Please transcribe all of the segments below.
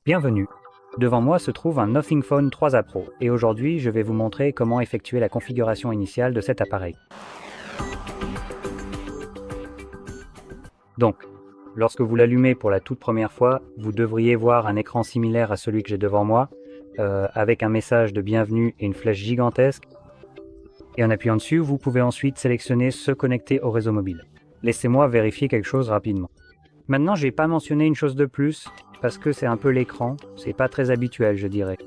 Bienvenue. Devant moi se trouve un Nothing Phone 3A Pro et aujourd'hui je vais vous montrer comment effectuer la configuration initiale de cet appareil. Donc, lorsque vous l'allumez pour la toute première fois, vous devriez voir un écran similaire à celui que j'ai devant moi, avec un message de bienvenue et une flèche gigantesque. Et en appuyant dessus, vous pouvez ensuite sélectionner se connecter au réseau mobile. Laissez-moi vérifier quelque chose rapidement. Maintenant, je n'ai pas mentionné une chose de plus, parce que c'est un peu l'écran, c'est pas très habituel je dirais.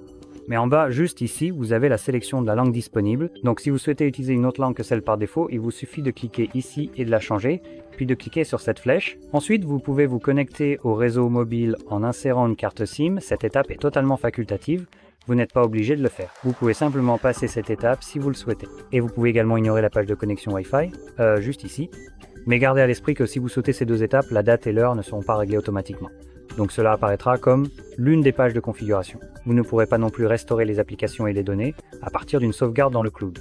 Mais en bas, juste ici, vous avez la sélection de la langue disponible. Donc si vous souhaitez utiliser une autre langue que celle par défaut, il vous suffit de cliquer ici et de la changer, puis de cliquer sur cette flèche. Ensuite, vous pouvez vous connecter au réseau mobile en insérant une carte SIM. Cette étape est totalement facultative. Vous n'êtes pas obligé de le faire. Vous pouvez simplement passer cette étape si vous le souhaitez. Et vous pouvez également ignorer la page de connexion Wi-Fi, juste ici. Mais gardez à l'esprit que si vous sautez ces deux étapes, la date et l'heure ne seront pas réglées automatiquement. Donc cela apparaîtra comme l'une des pages de configuration. Vous ne pourrez pas non plus restaurer les applications et les données à partir d'une sauvegarde dans le cloud.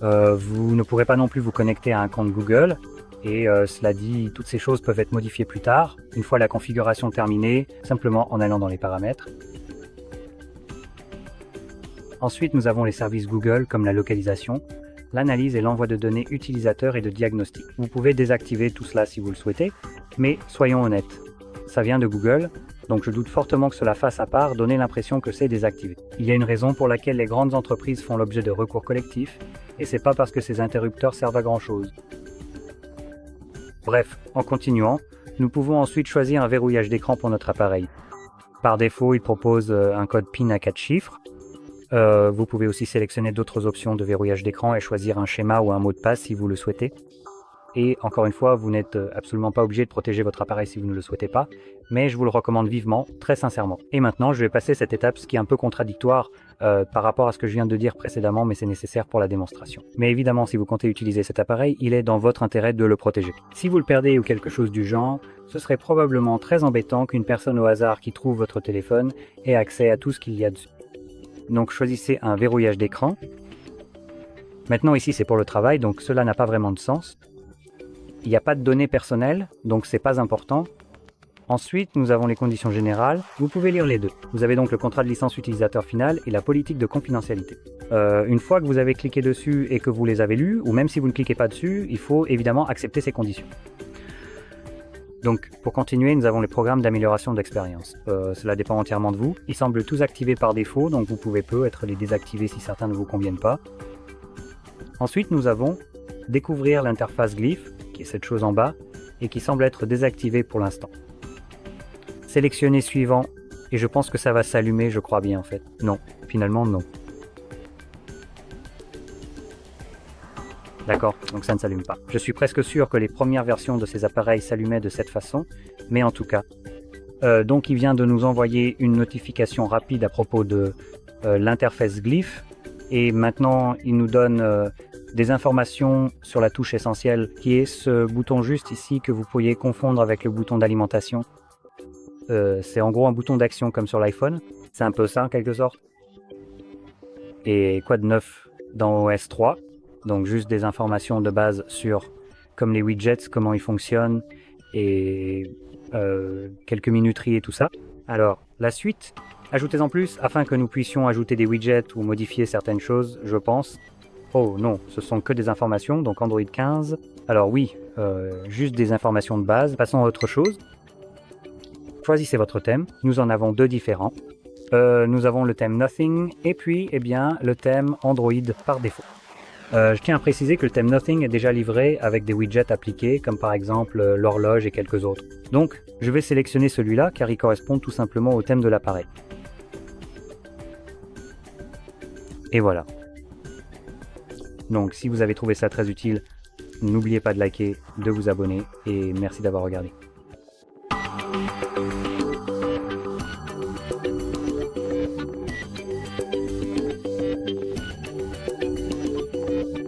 Vous ne pourrez pas non plus vous connecter à un compte Google. Et cela dit, toutes ces choses peuvent être modifiées plus tard, une fois la configuration terminée, simplement en allant dans les paramètres. Ensuite, nous avons les services Google comme la localisation, l'analyse et l'envoi de données utilisateurs et de diagnostic. Vous pouvez désactiver tout cela si vous le souhaitez, mais soyons honnêtes, ça vient de Google, donc je doute fortement que cela fasse à part donner l'impression que c'est désactivé. Il y a une raison pour laquelle les grandes entreprises font l'objet de recours collectifs, et c'est pas parce que ces interrupteurs servent à grand chose. Bref, en continuant, nous pouvons ensuite choisir un verrouillage d'écran pour notre appareil. Par défaut, il propose un code PIN à 4 chiffres. Vous pouvez aussi sélectionner d'autres options de verrouillage d'écran et choisir un schéma ou un mot de passe si vous le souhaitez. Et encore une fois, vous n'êtes absolument pas obligé de protéger votre appareil si vous ne le souhaitez pas, mais je vous le recommande vivement, très sincèrement. Et maintenant, je vais passer cette étape, ce qui est un peu contradictoire par rapport à ce que je viens de dire précédemment, mais c'est nécessaire pour la démonstration. Mais évidemment, si vous comptez utiliser cet appareil, il est dans votre intérêt de le protéger. Si vous le perdez ou quelque chose du genre, ce serait probablement très embêtant qu'une personne au hasard qui trouve votre téléphone ait accès à tout ce qu'il y a dessus. Donc choisissez un verrouillage d'écran. Maintenant ici c'est pour le travail, donc cela n'a pas vraiment de sens. Il n'y a pas de données personnelles, donc c'est pas important. Ensuite, nous avons les conditions générales. Vous pouvez lire les deux. Vous avez donc le contrat de licence utilisateur final et la politique de confidentialité. Une fois que vous avez cliqué dessus et que vous les avez lus, ou même si vous ne cliquez pas dessus, il faut évidemment accepter ces conditions. Donc, pour continuer, nous avons les programmes d'amélioration d'expérience. Cela dépend entièrement de vous. Ils semblent tous activés par défaut, donc vous pouvez peut-être les désactiver si certains ne vous conviennent pas. Ensuite, nous avons découvrir l'interface Glyph, qui est cette chose en bas, et qui semble être désactivée pour l'instant. Sélectionnez suivant, et je pense que ça va s'allumer, je crois bien en fait. Non, finalement non. D'accord, donc ça ne s'allume pas. Je suis presque sûr que les premières versions de ces appareils s'allumaient de cette façon, mais en tout cas. Donc il vient de nous envoyer une notification rapide à propos de l'interface Glyph, et maintenant il nous donne des informations sur la touche essentielle, qui est ce bouton juste ici que vous pourriez confondre avec le bouton d'alimentation. C'est en gros un bouton d'action comme sur l'iPhone, c'est un peu ça en quelque sorte. Et quoi de neuf dans OS 3? Donc juste des informations de base sur, comme les widgets, comment ils fonctionnent, et quelques minuteries et tout ça. Alors, la suite, ajoutez en plus, afin que nous puissions ajouter des widgets ou modifier certaines choses, je pense. Oh non, ce sont que des informations, donc Android 15. Alors oui, juste des informations de base. Passons à autre chose. Choisissez votre thème, nous en avons deux différents. Nous avons le thème Nothing, et puis, eh bien, le thème Android par défaut. Je tiens à préciser que le thème Nothing est déjà livré avec des widgets appliqués, comme par exemple l'horloge et quelques autres. Donc, je vais sélectionner celui-là, car il correspond tout simplement au thème de l'appareil. Et voilà. Donc, si vous avez trouvé ça très utile, n'oubliez pas de liker, de vous abonner, et merci d'avoir regardé.